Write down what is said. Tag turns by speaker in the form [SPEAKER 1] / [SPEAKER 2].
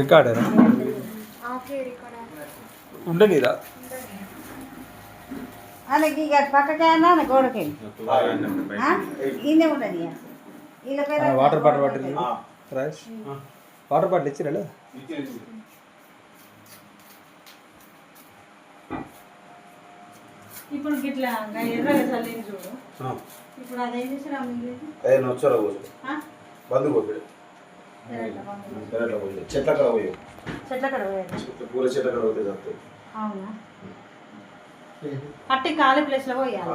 [SPEAKER 1] రికార్డరా ఉండనిరా
[SPEAKER 2] అలాగే ఇక పక్కకైనా గోడకి ఈయనే ఉండని
[SPEAKER 1] water bottle Rajesh water bottle ఇచ్చిరా
[SPEAKER 2] ఇప్పుడు గిట్లా ఎర్రగా చల్లింది చూడు ఇప్పుడు అదేం చేసారు
[SPEAKER 3] అదే నొచ్చరా బంధు పోయి చెట్ల కడ పోయి
[SPEAKER 2] చెట్ల కడ పోయాడు
[SPEAKER 3] పూల చెట్ల కడ పోతే చదువుతాయి.
[SPEAKER 2] అవునా అట్టి ఖాళీ ప్లేస్లో పోయాలి.